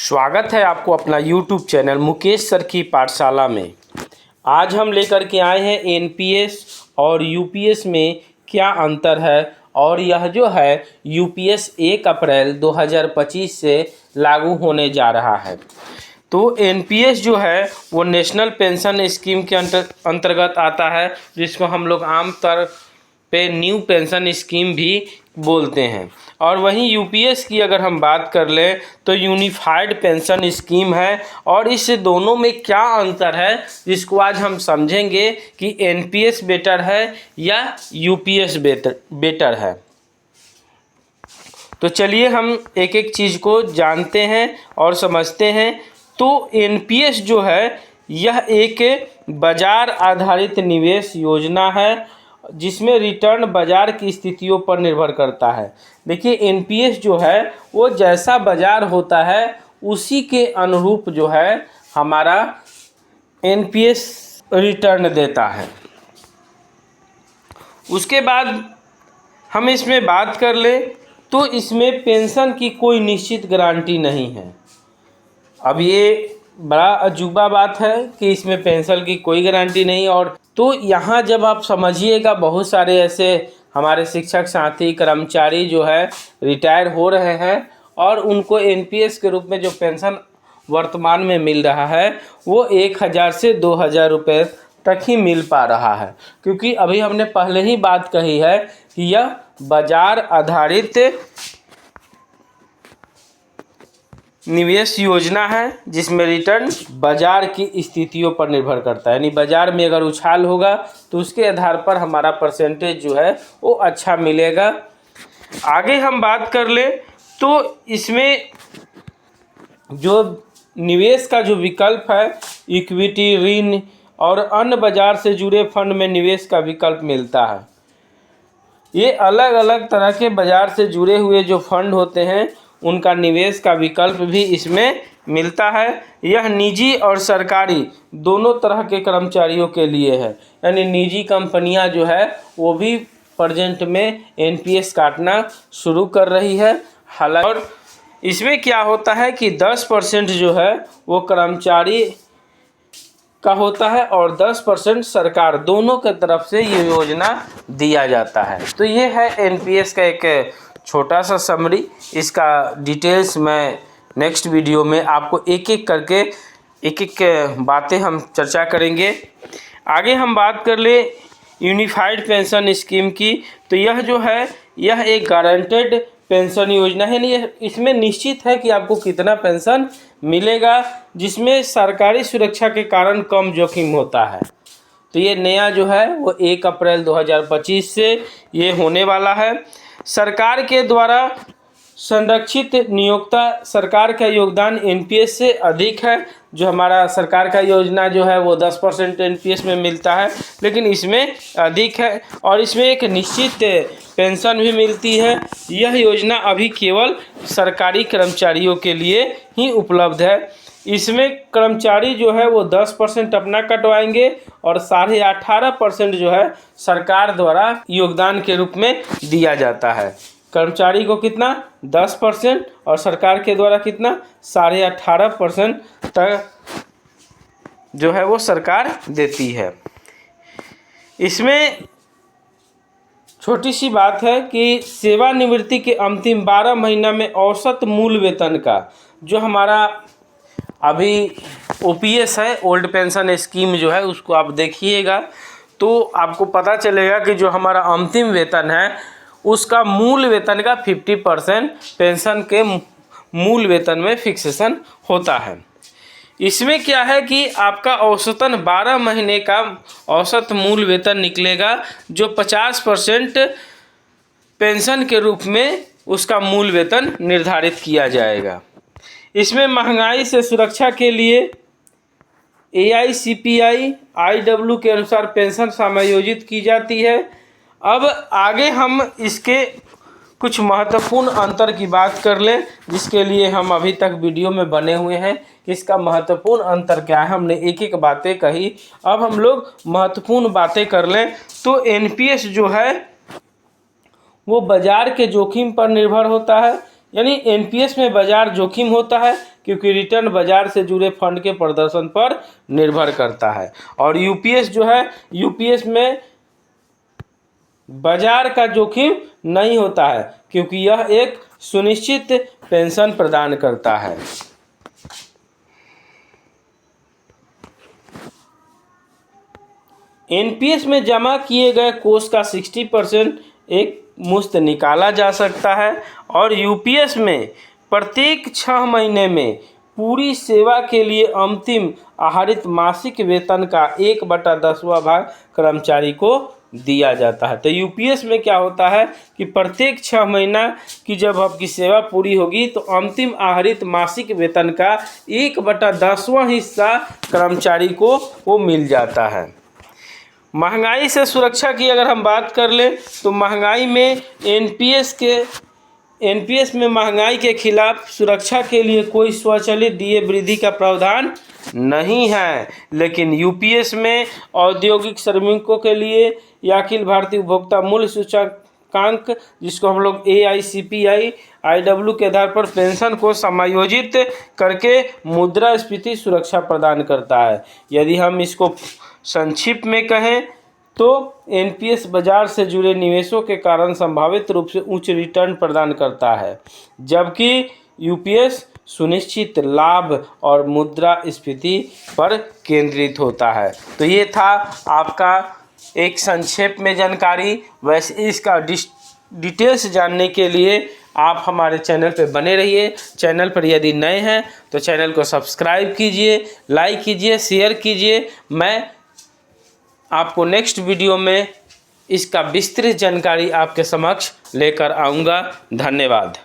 स्वागत है आपको अपना YouTube चैनल मुकेश सर की पाठशाला में। आज हम लेकर के आए हैं एनपीएस और यूपीएस में क्या अंतर है और यह जो है यूपीएस 1 अप्रैल 2025 से लागू होने जा रहा है। तो एनपीएस जो है वो नेशनल पेंशन स्कीम के अंतर्गत आता है, जिसको हम लोग आमतौर पे न्यू पेंशन स्कीम भी बोलते हैं। और वहीं यूपीएस की अगर हम बात कर लें तो यूनिफाइड पेंशन स्कीम है। और इस दोनों में क्या अंतर है जिसको आज हम समझेंगे कि एनपीएस बेटर है या यूपीएस बेटर है। तो चलिए हम एक एक चीज़ को जानते हैं और समझते हैं। तो एनपीएस जो है यह एक बाजार आधारित निवेश योजना है जिसमें रिटर्न बाजार की स्थितियों पर निर्भर करता है। देखिए एनपीएस जो है वो जैसा बाजार होता है उसी के अनुरूप जो है हमारा एनपीएस रिटर्न देता है। उसके बाद हम इसमें बात कर लें तो इसमें पेंशन की कोई निश्चित गारंटी नहीं है। अब ये बड़ा अजूबा बात है कि इसमें पेंशन की कोई गारंटी नहीं। और तो यहाँ जब आप समझिएगा बहुत सारे ऐसे हमारे शिक्षक साथी कर्मचारी जो है रिटायर हो रहे हैं और उनको एनपीएस के रूप में जो पेंशन वर्तमान में मिल रहा है वो 1000 से 2000 रुपये तक ही मिल पा रहा है, क्योंकि अभी हमने पहले ही बात कही है कि यह बाजार आधारित निवेश योजना है जिसमें रिटर्न बाजार की स्थितियों पर निर्भर करता है। यानी बाजार में अगर उछाल होगा तो उसके आधार पर हमारा परसेंटेज जो है वो अच्छा मिलेगा। आगे हम बात कर लें तो इसमें जो निवेश का जो विकल्प है इक्विटी, ऋण और अन्य बाजार से जुड़े फंड में निवेश का विकल्प मिलता है। ये अलग अलग तरह के बाजार से जुड़े हुए जो फंड होते हैं उनका निवेश का विकल्प भी इसमें मिलता है। यह निजी और सरकारी दोनों तरह के कर्मचारियों के लिए है। यानी निजी कंपनियां जो है वो भी प्रेजेंट में एनपीएस काटना शुरू कर रही है। हालांकि और इसमें क्या होता है कि 10% जो है वो कर्मचारी का होता है और 10% सरकार, दोनों के तरफ से ये योजना दिया जाता है। तो ये है एनपीएस का एक छोटा सा समरी। इसका डिटेल्स मैं नेक्स्ट वीडियो में आपको एक एक करके एक एक बातें हम चर्चा करेंगे। आगे हम बात कर ले यूनिफाइड पेंशन स्कीम की। तो यह जो है यह एक गारंटेड पेंशन योजना है। नहीं, इसमें निश्चित है कि आपको कितना पेंशन मिलेगा, जिसमें सरकारी सुरक्षा के कारण कम जोखिम होता है। तो ये नया जो है वो 1 अप्रैल 2025 से ये होने वाला है। सरकार के द्वारा संरक्षित नियोक्ता सरकार का योगदान एनपीएस से अधिक है। जो हमारा सरकार का योजना जो है वो 10% एनपीएस में मिलता है, लेकिन इसमें अधिक है और इसमें एक निश्चित पेंशन भी मिलती है। यह योजना अभी केवल सरकारी कर्मचारियों के लिए ही उपलब्ध है। इसमें कर्मचारी जो है वो 10% अपना कटवाएंगे और 18.5% जो है सरकार द्वारा योगदान के रूप में दिया जाता है। कर्मचारी को कितना 10% और सरकार के द्वारा कितना 18.5% तक जो है वो सरकार देती है। इसमें छोटी सी बात है कि सेवानिवृत्ति के अंतिम 12 महीना में औसत मूल वेतन का जो हमारा अभी ओपीएस है, ओल्ड पेंशन स्कीम जो है, उसको आप देखिएगा तो आपको पता चलेगा कि जो हमारा अंतिम वेतन है उसका मूल वेतन का 50% पेंशन के मूल वेतन में फिक्सेशन होता है। इसमें क्या है कि आपका औसतन 12 महीने का औसत मूल वेतन निकलेगा, जो 50% पेंशन के रूप में उसका मूल वेतन निर्धारित किया जाएगा। इसमें महंगाई से सुरक्षा के लिए AICPI IW के अनुसार पेंशन समायोजित की जाती है। अब आगे हम इसके कुछ महत्वपूर्ण अंतर की बात कर लें, जिसके लिए हम अभी तक वीडियो में बने हुए हैं। इसका महत्वपूर्ण अंतर क्या है, हमने एक एक बातें कही। अब हम लोग महत्वपूर्ण बातें कर लें तो एनपीएस जो है वो बाजार के जोखिम पर निर्भर होता है। यानी एनपीएस में बाजार जोखिम होता है, क्योंकि रिटर्न बाजार से जुड़े फंड के प्रदर्शन पर निर्भर करता है। और यूपीएस जो है, यूपीएस में बाजार का जोखिम नहीं होता है क्योंकि यह एक सुनिश्चित पेंशन प्रदान करता है। एनपीएस में जमा किए गए कोष का 60% एक मुश्त निकाला जा सकता है और यूपीएस में प्रत्येक 6 महीने में पूरी सेवा के लिए अंतिम आहरित मासिक वेतन का 1/10वां भाग कर्मचारी को दिया जाता है। तो यूपीएस में क्या होता है कि प्रत्येक 6 महीना की जब आपकी सेवा पूरी होगी तो अंतिम आहरित मासिक वेतन का 1/10वां हिस्सा कर्मचारी को वो मिल जाता है। महंगाई से सुरक्षा की अगर हम बात कर लें तो महंगाई में एनपीएस में महंगाई के खिलाफ सुरक्षा के लिए कोई स्वचालित डीए वृद्धि का प्रावधान नहीं है, लेकिन यूपीएस में औद्योगिक श्रमिकों के लिए या अखिल भारतीय उपभोक्ता मूल्य सूचकांक, जिसको हम लोग AICPI IW के आधार पर पेंशन को समायोजित करके मुद्रास्फीति सुरक्षा प्रदान करता है। यदि हम इसको संक्षिप्त में कहें तो एनपीएस बाजार से जुड़े निवेशों के कारण संभावित रूप से उच्च रिटर्न प्रदान करता है, जबकि यूपीएस सुनिश्चित लाभ और मुद्रास्फीति पर केंद्रित होता है। तो ये था आपका एक संक्षेप में जानकारी। वैसे इसका डिटेल्स जानने के लिए आप हमारे चैनल पर बने रहिए। चैनल पर यदि नए हैं तो चैनल को सब्सक्राइब कीजिए, लाइक कीजिए, शेयर कीजिए। मैं आपको नेक्स्ट वीडियो में इसका विस्तृत जानकारी आपके समक्ष लेकर आऊँगा। धन्यवाद।